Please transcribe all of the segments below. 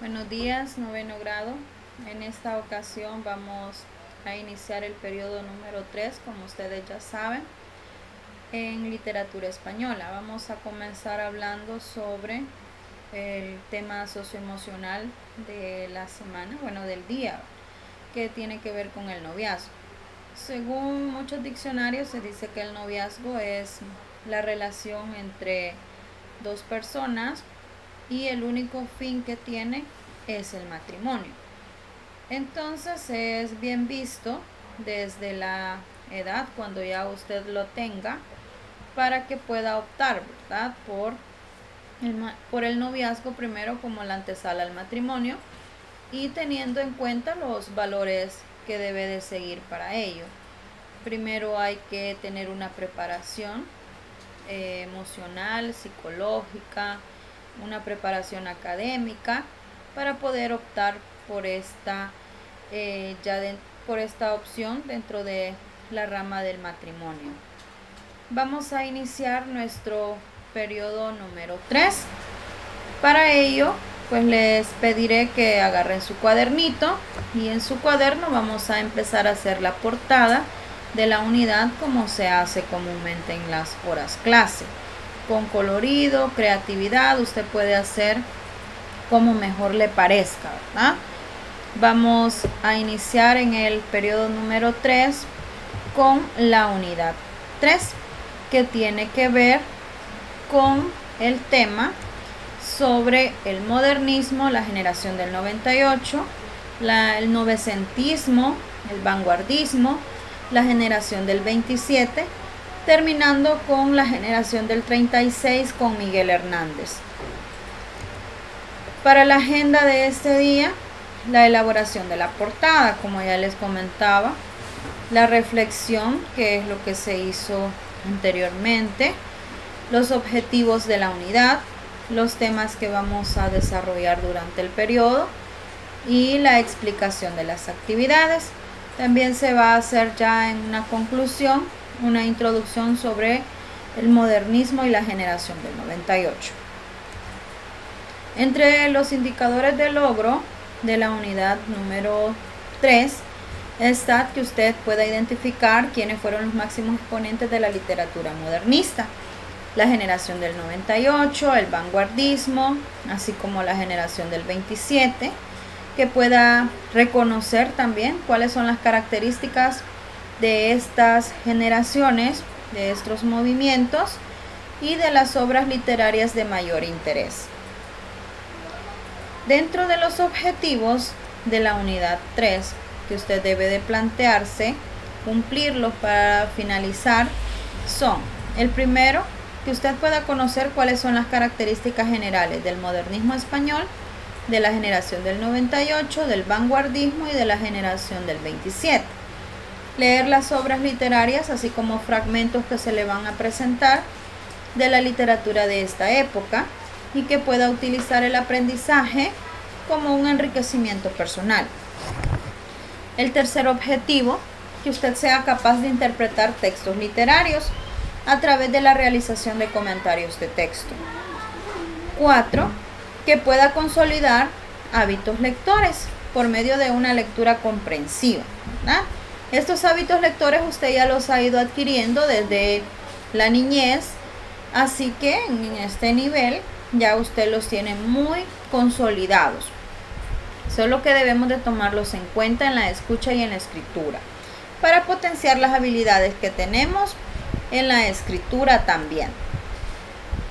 Buenos días, noveno grado. En esta ocasión vamos a iniciar el periodo número 3, como ustedes ya saben, en literatura española. Vamos a comenzar hablando sobre el tema socioemocional de la semana, del día, que tiene que ver con el noviazgo. Según muchos diccionarios se dice que el noviazgo es la relación entre dos personas y el único fin que tiene es el matrimonio. Entonces es bien visto desde la edad, cuando ya usted lo tenga, para que pueda optar, ¿verdad?, por el noviazgo primero como la antesala al matrimonio y teniendo en cuenta los valores que debe de seguir para ello. Primero hay que tener una preparación emocional, psicológica, una preparación académica para poder optar por esta opción dentro de la rama del matrimonio. Vamos a iniciar nuestro periodo número 3. Para ello, pues les pediré que agarren su cuadernito y en su cuaderno vamos a empezar a hacer la portada de la unidad como se hace comúnmente en las horas clase. Con colorido, creatividad, usted puede hacer como mejor le parezca, ¿verdad? Vamos a iniciar en el periodo número 3 con la unidad 3, que tiene que ver con el tema sobre el modernismo, la generación del 98, el novecentismo, el vanguardismo, la generación del 27, terminando con la generación del 36 con Miguel Hernández. Para la agenda de este día, la elaboración de la portada, como ya les comentaba, la reflexión, que es lo que se hizo anteriormente, los objetivos de la unidad, los temas que vamos a desarrollar durante el periodo y la explicación de las actividades. También se va a hacer ya en una conclusión una introducción sobre el modernismo y la generación del 98. Entre los indicadores de logro de la unidad número 3 está que usted pueda identificar quiénes fueron los máximos exponentes de la literatura modernista, la generación del 98, el vanguardismo, así como la generación del 27, que pueda reconocer también cuáles son las características de estas generaciones, de estos movimientos y de las obras literarias de mayor interés. Dentro de los objetivos de la unidad 3 que usted debe de plantearse, cumplirlos para finalizar, son: el primero, que usted pueda conocer cuáles son las características generales del modernismo español, de la generación del 98, del vanguardismo y de la generación del 27. Leer las obras literarias, así como fragmentos que se le van a presentar de la literatura de esta época y que pueda utilizar el aprendizaje como un enriquecimiento personal. El tercer objetivo, que usted sea capaz de interpretar textos literarios a través de la realización de comentarios de texto. 4. Que pueda consolidar hábitos lectores por medio de una lectura comprensiva, ¿verdad? Estos hábitos lectores usted ya los ha ido adquiriendo desde la niñez, así que en este nivel ya usted los tiene muy consolidados. Solo que debemos de tomarlos en cuenta en la escucha y en la escritura para potenciar las habilidades que tenemos en la escritura también.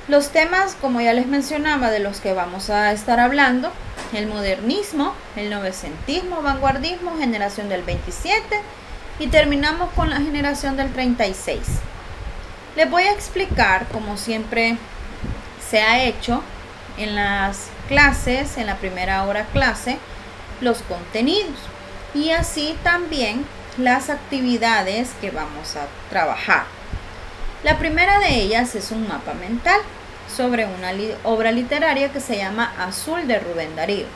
Los temas, como ya les mencionaba, de los que vamos a estar hablando: el modernismo, el novecentismo, vanguardismo, generación del 27 y terminamos con la generación del 36. Les voy a explicar, como siempre se ha hecho en las clases, en la primera hora clase, los contenidos y así también las actividades que vamos a trabajar. La primera de ellas es un mapa mental sobre una obra literaria que se llama Azul, de Rubén Darío.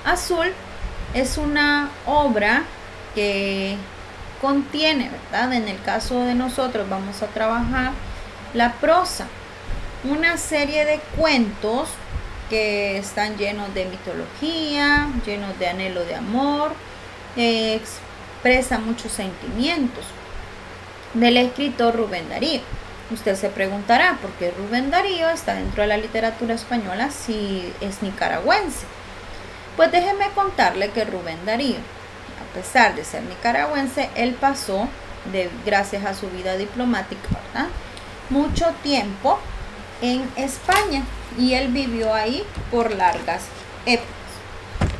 Azul es una obra que contiene, ¿verdad? En el caso de nosotros vamos a trabajar la prosa, una serie de cuentos que están llenos de mitología, llenos de anhelo de amor, expresa muchos sentimientos, del escritor Rubén Darío. Usted se preguntará por qué Rubén Darío está dentro de la literatura española si es nicaragüense. Pues déjeme contarle que Rubén Darío, a pesar de ser nicaragüense, él pasó, gracias a su vida diplomática, ¿verdad?, mucho tiempo en España, y él vivió ahí por largas épocas.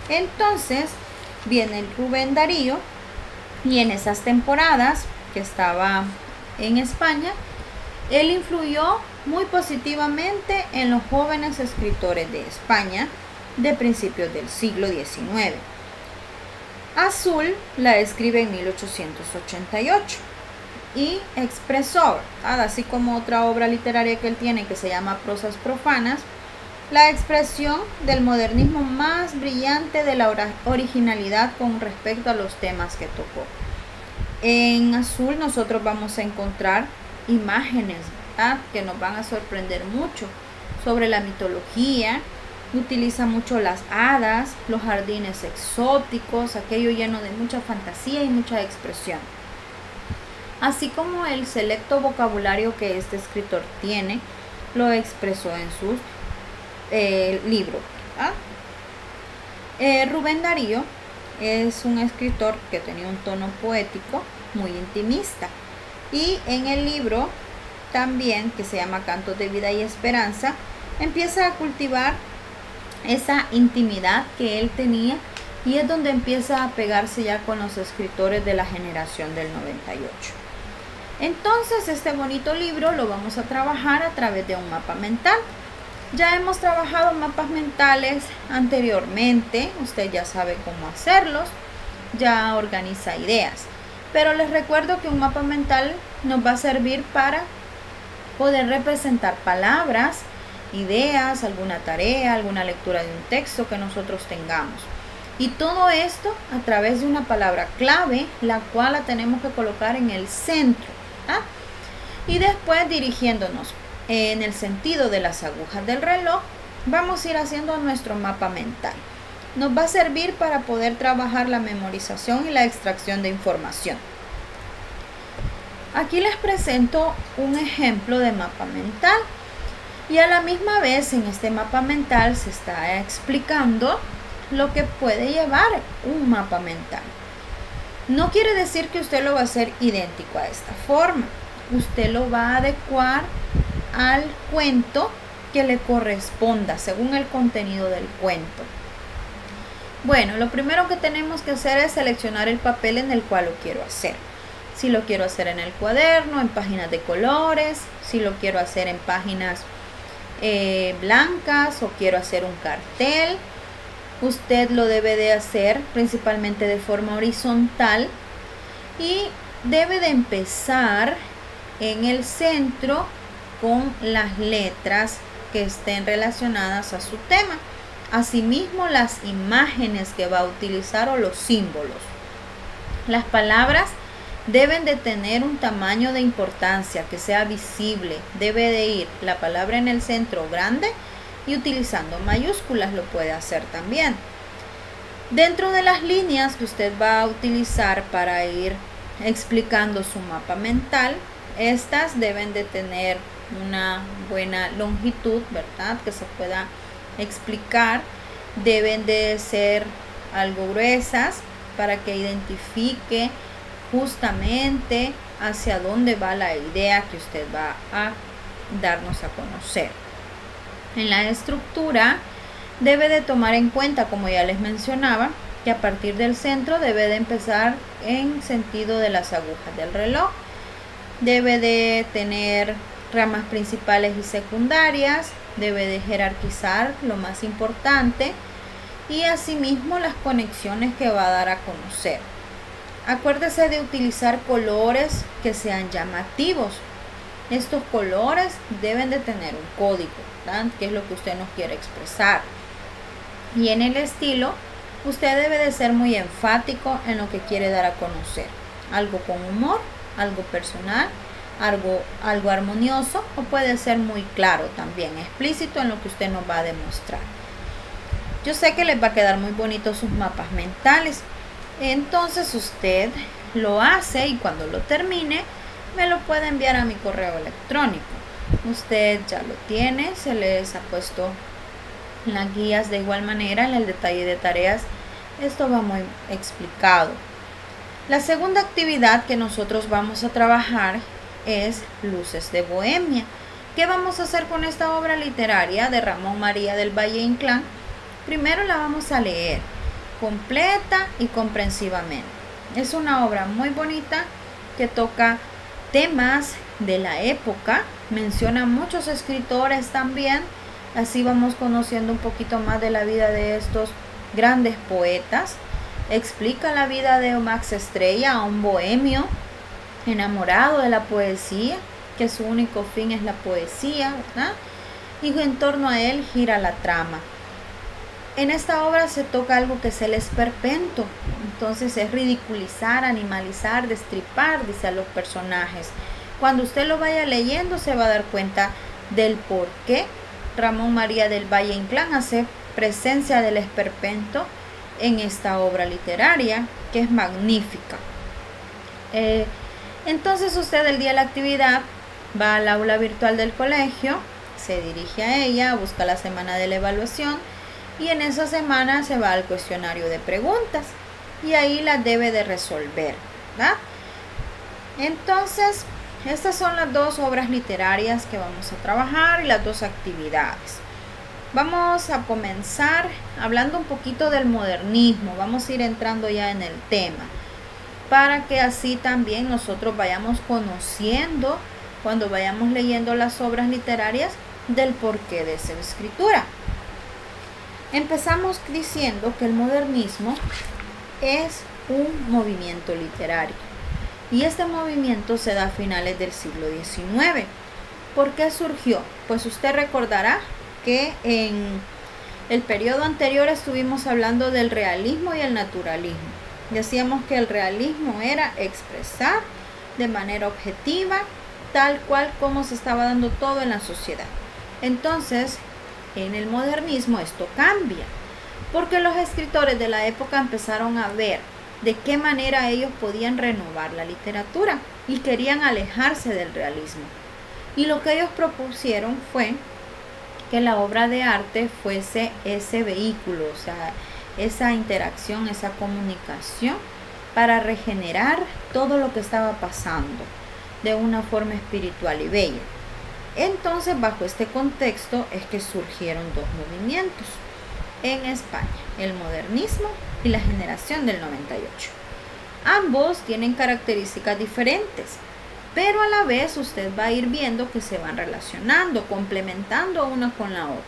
Entonces viene el Rubén Darío, y en esas temporadas que estaba en España, él influyó muy positivamente en los jóvenes escritores de España de principios del siglo XIX. Azul la escribe en 1888 y expresó, ¿verdad?, así como otra obra literaria que él tiene que se llama Prosas Profanas, la expresión del modernismo más brillante de la originalidad con respecto a los temas que tocó. En Azul nosotros vamos a encontrar imágenes, ¿verdad?, que nos van a sorprender mucho sobre la mitología. Utiliza mucho las hadas, los jardines exóticos, aquello lleno de mucha fantasía y mucha expresión, así como el selecto vocabulario que este escritor tiene, lo expresó en sus libros. Rubén Darío es un escritor que tenía un tono poético muy intimista, y en el libro también, que se llama Cantos de Vida y Esperanza, empieza a cultivar esa intimidad que él tenía, y es donde empieza a pegarse ya con los escritores de la generación del 98. Entonces este bonito libro lo vamos a trabajar a través de un mapa mental. Ya hemos trabajado mapas mentales anteriormente, usted ya sabe cómo hacerlos, ya organiza ideas, pero les recuerdo que un mapa mental nos va a servir para poder representar palabras, ideas, alguna tarea, alguna lectura de un texto que nosotros tengamos. Y todo esto a través de una palabra clave, la cual la tenemos que colocar en el centro, ¿ah? Y después, dirigiéndonos en el sentido de las agujas del reloj, vamos a ir haciendo nuestro mapa mental. Nos va a servir para poder trabajar la memorización y la extracción de información. Aquí les presento un ejemplo de mapa mental, y a la misma vez en este mapa mental se está explicando lo que puede llevar un mapa mental. No quiere decir que usted lo va a hacer idéntico a esta forma. Usted lo va a adecuar al cuento que le corresponda según el contenido del cuento. Bueno, lo primero que tenemos que hacer es seleccionar el papel en el cual lo quiero hacer. Si lo quiero hacer en el cuaderno, en páginas de colores, si lo quiero hacer en páginas blancas, o quiero hacer un cartel. Usted lo debe de hacer principalmente de forma horizontal, y debe de empezar en el centro con las letras que estén relacionadas a su tema. Asimismo, las imágenes que va a utilizar o los símbolos. Las palabras deben de tener un tamaño de importancia que sea visible. Debe de ir la palabra en el centro grande, y utilizando mayúsculas lo puede hacer también. Dentro de las líneas que usted va a utilizar para ir explicando su mapa mental, estas deben de tener una buena longitud, ¿verdad?, que se pueda explicar. Deben de ser algo gruesas para que identifique justamente hacia dónde va la idea que usted va a darnos a conocer. En la estructura debe de tomar en cuenta, como ya les mencionaba, que a partir del centro debe de empezar en sentido de las agujas del reloj. Debe de tener ramas principales y secundarias, debe de jerarquizar lo más importante, y asimismo las conexiones que va a dar a conocer. Acuérdese de utilizar colores que sean llamativos. Estos colores deben de tener un código, ¿verdad?, que es lo que usted nos quiere expresar. Y en el estilo, usted debe de ser muy enfático en lo que quiere dar a conocer. Algo con humor, algo personal, algo armonioso, o puede ser muy claro también, explícito en lo que usted nos va a demostrar. Yo sé que les va a quedar muy bonito sus mapas mentales. Entonces usted lo hace y cuando lo termine me lo puede enviar a mi correo electrónico. Usted ya lo tiene, se les ha puesto las guías de igual manera en el detalle de tareas. Esto va muy explicado. La segunda actividad que nosotros vamos a trabajar es Luces de Bohemia. ¿Qué vamos a hacer con esta obra literaria de Ramón María del Valle-Inclán? Primero la vamos a leer completa y comprensivamente. Es una obra muy bonita que toca temas de la época, menciona muchos escritores también, así vamos conociendo un poquito más de la vida de estos grandes poetas. Explica la vida de Max Estrella, un bohemio enamorado de la poesía, que su único fin es la poesía, ¿verdad? Y en torno a él gira la trama. En esta obra se toca algo que es el esperpento, entonces es ridiculizar, animalizar, destripar, dice a los personajes. Cuando usted lo vaya leyendo se va a dar cuenta del por qué Ramón María del Valle-Inclán hace presencia del esperpento en esta obra literaria, que es magnífica. Entonces usted el día de la actividad va al aula virtual del colegio, se dirige a ella, busca la semana de la evaluación y en esa semana se va al cuestionario de preguntas y ahí las debe de resolver, ¿verdad? Entonces, estas son las dos obras literarias que vamos a trabajar y las dos actividades. Vamos a comenzar hablando un poquito del modernismo, vamos a ir entrando ya en el tema, para que así también nosotros vayamos conociendo, cuando vayamos leyendo las obras literarias, del porqué de esa escritura. Empezamos diciendo que el modernismo es un movimiento literario y este movimiento se da a finales del siglo XIX. ¿Por qué surgió? Pues usted recordará que en el periodo anterior estuvimos hablando del realismo y el naturalismo. Decíamos que el realismo era expresar de manera objetiva tal cual como se estaba dando todo en la sociedad. Entonces, en el modernismo esto cambia, porque los escritores de la época empezaron a ver de qué manera ellos podían renovar la literatura y querían alejarse del realismo. Y lo que ellos propusieron fue que la obra de arte fuese ese vehículo, o sea, esa interacción, esa comunicación para regenerar todo lo que estaba pasando de una forma espiritual y bella. Entonces, bajo este contexto es que surgieron dos movimientos en España, el modernismo y la generación del 98. Ambos tienen características diferentes, pero a la vez usted va a ir viendo que se van relacionando, complementando una con la otra,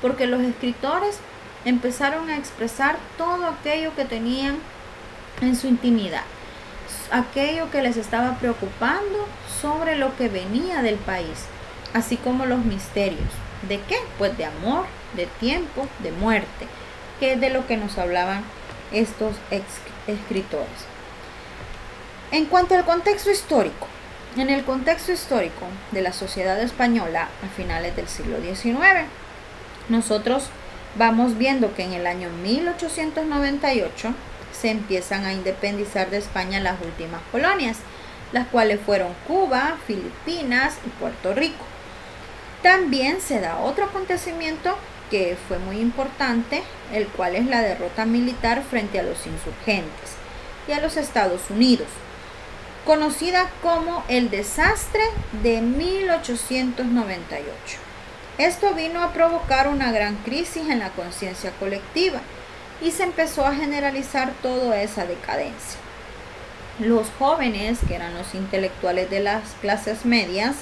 porque los escritores empezaron a expresar todo aquello que tenían en su intimidad, aquello que les estaba preocupando sobre lo que venía del país, así como los misterios. ¿De qué? Pues de amor, de tiempo, de muerte, que es de lo que nos hablaban estos escritores. En cuanto al contexto histórico, en el contexto histórico de la sociedad española a finales del siglo XIX, nosotros vamos viendo que en el año 1898 se empiezan a independizar de España las últimas colonias, las cuales fueron Cuba, Filipinas y Puerto Rico. También se da otro acontecimiento que fue muy importante, el cual es la derrota militar frente a los insurgentes y a los Estados Unidos, conocida como el desastre de 1898. Esto vino a provocar una gran crisis en la conciencia colectiva y se empezó a generalizar toda esa decadencia. Los jóvenes, que eran los intelectuales de las clases medias,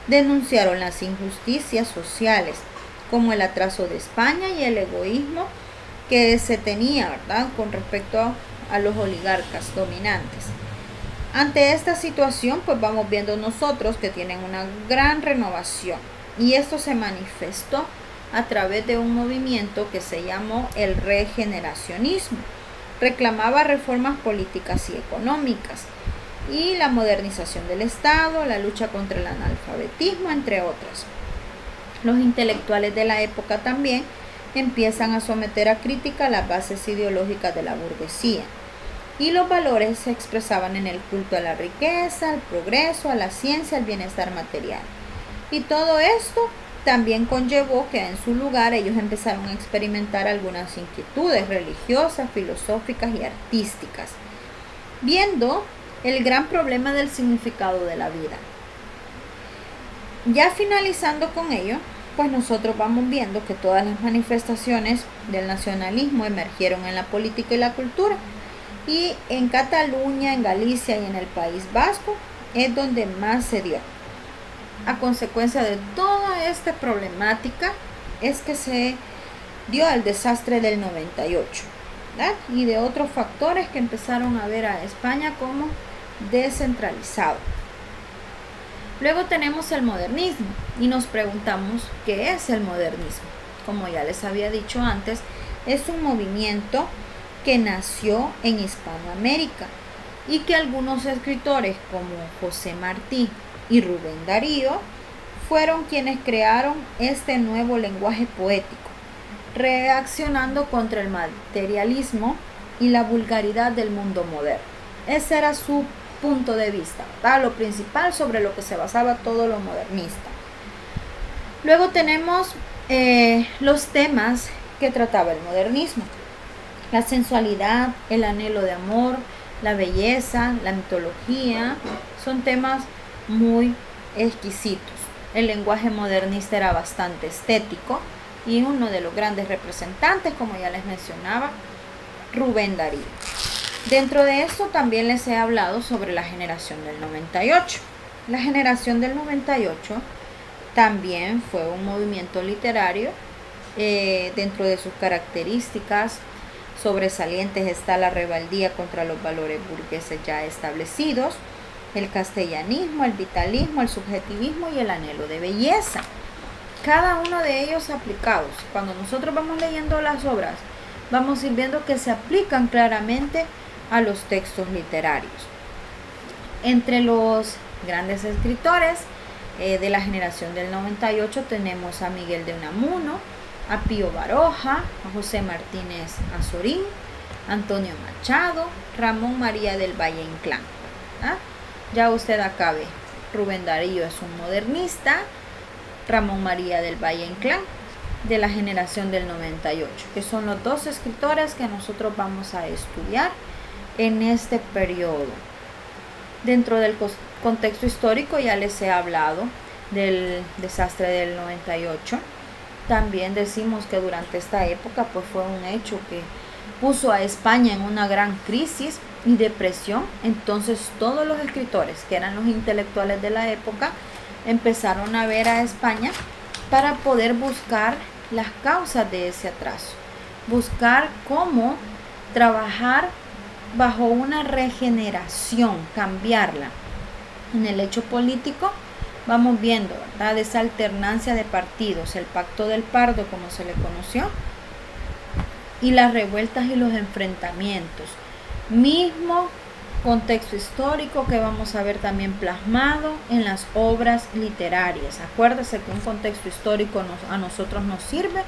denunciaron las injusticias sociales, como el atraso de España y el egoísmo que se tenía, ¿verdad?, con respecto a los oligarcas dominantes. Ante esta situación, pues vamos viendo nosotros que tienen una gran renovación, y esto se manifestó a través de un movimiento que se llamó el regeneracionismo. Reclamaba reformas políticas y económicas y la modernización del Estado, la lucha contra el analfabetismo, entre otras. Los intelectuales de la época también empiezan a someter a crítica las bases ideológicas de la burguesía. Y los valores se expresaban en el culto a la riqueza, al progreso, a la ciencia, al bienestar material. Y todo esto también conllevó que en su lugar ellos empezaron a experimentar algunas inquietudes religiosas, filosóficas y artísticas, viendo el gran problema del significado de la vida. Ya finalizando con ello, pues nosotros vamos viendo que todas las manifestaciones del nacionalismo emergieron en la política y la cultura, y en Cataluña, en Galicia y en el País Vasco es donde más se dio. A consecuencia de toda esta problemática es que se dio el desastre del 98, ¿verdad? Y de otros factores que empezaron a ver a España como descentralizado. Luego tenemos el modernismo y nos preguntamos ¿qué es el modernismo? Como ya les había dicho antes, es un movimiento que nació en Hispanoamérica y que algunos escritores como José Martí y Rubén Darío fueron quienes crearon este nuevo lenguaje poético, reaccionando contra el materialismo y la vulgaridad del mundo moderno. Ese era su punto de vista, ¿verdad? Lo principal sobre lo que se basaba todo lo modernista. Luego tenemos los temas que trataba el modernismo: la sensualidad, el anhelo de amor, la belleza, la mitología. Son temas muy exquisitos. El lenguaje modernista era bastante estético y uno de los grandes representantes, como ya les mencionaba, Rubén Darío. Dentro de esto también les he hablado sobre la generación del 98. La generación del 98 también fue un movimiento literario. Dentro de sus características sobresalientes está la rebeldía contra los valores burgueses ya establecidos, el castellanismo, el vitalismo, el subjetivismo y el anhelo de belleza. Cada uno de ellos aplicados. Cuando nosotros vamos leyendo las obras, vamos a ir viendo que se aplican claramente a los textos literarios. Entre los grandes escritores de la generación del 98 tenemos a Miguel de Unamuno, a Pío Baroja, a José Martínez Azorín, Antonio Machado, Ramón María del Valle Inclán. Ya usted acá ve, Rubén Darío es un modernista, Ramón María del Valle Inclán de la generación del 98, que son los dos escritores que nosotros vamos a estudiar en este periodo. Dentro del contexto histórico ya les he hablado del desastre del 98. También decimos que durante esta época pues fue un hecho que puso a España en una gran crisis y depresión. Entonces todos los escritores que eran los intelectuales de la época empezaron a ver a España para poder buscar las causas de ese atraso, buscar cómo trabajar bajo una regeneración, cambiarla. En el hecho político vamos viendo, ¿verdad?, esa alternancia de partidos, el pacto del Pardo como se le conoció, y las revueltas y los enfrentamientos. Mismo contexto histórico que vamos a ver también plasmado en las obras literarias. Acuérdese que un contexto histórico a nosotros nos sirve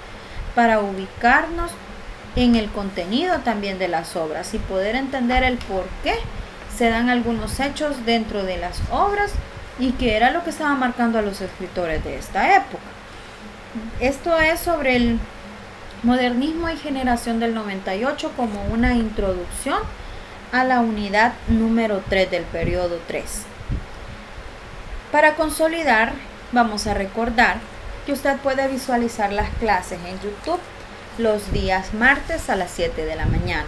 para ubicarnos en el contenido también de las obras y poder entender el por qué se dan algunos hechos dentro de las obras y qué era lo que estaba marcando a los escritores de esta época. Esto es sobre el modernismo y generación del 98 como una introducción a la unidad número 3 del periodo 3. Para consolidar, vamos a recordar que usted puede visualizar las clases en YouTube los días martes a las 7 de la mañana.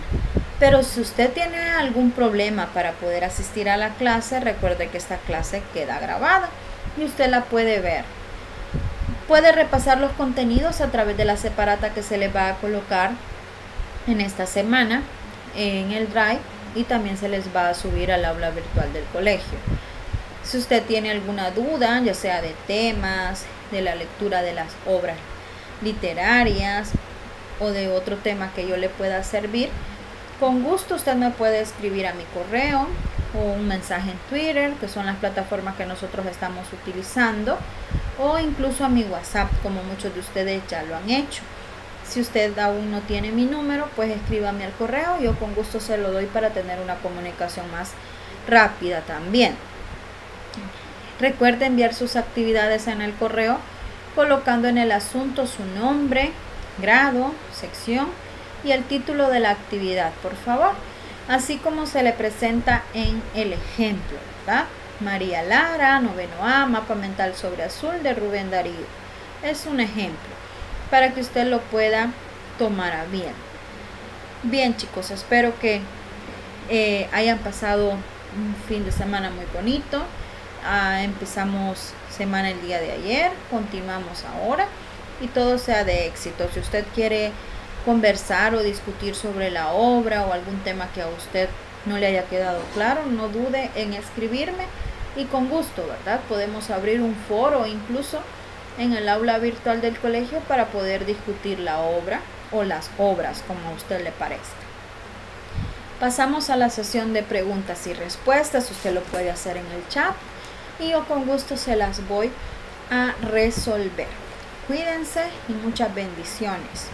Pero si usted tiene algún problema para poder asistir a la clase, recuerde que esta clase queda grabada y usted la puede ver. Puede repasar los contenidos a través de la separata que se le va a colocar en esta semana en el Drive y también se les va a subir al aula virtual del colegio. Si usted tiene alguna duda, ya sea de temas, de la lectura de las obras literarias o de otro tema que yo le pueda servir, con gusto usted me puede escribir a mi correo o un mensaje en Twitter, que son las plataformas que nosotros estamos utilizando, o incluso a mi WhatsApp, como muchos de ustedes ya lo han hecho. Si usted aún no tiene mi número, pues escríbame al correo, yo con gusto se lo doy para tener una comunicación más rápida también. Recuerde enviar sus actividades en el correo colocando en el asunto su nombre, grado, sección y el título de la actividad, por favor, así como se le presenta en el ejemplo, ¿verdad? María Lara, noveno A, mapa mental sobre azul de Rubén Darío. Es un ejemplo para que usted lo pueda tomar a bien. Bien, chicos, espero que hayan pasado un fin de semana muy bonito. Empezamos semana el día de ayer, continuamos ahora y todo sea de éxito. Si usted quiere conversar o discutir sobre la obra o algún tema que a usted no le haya quedado claro, no dude en escribirme y con gusto, ¿verdad? Podemos abrir un foro incluso en el aula virtual del colegio para poder discutir la obra o las obras, como a usted le parezca. Pasamos a la sesión de preguntas y respuestas. Usted lo puede hacer en el chat y yo con gusto se las voy a resolver. Cuídense y muchas bendiciones.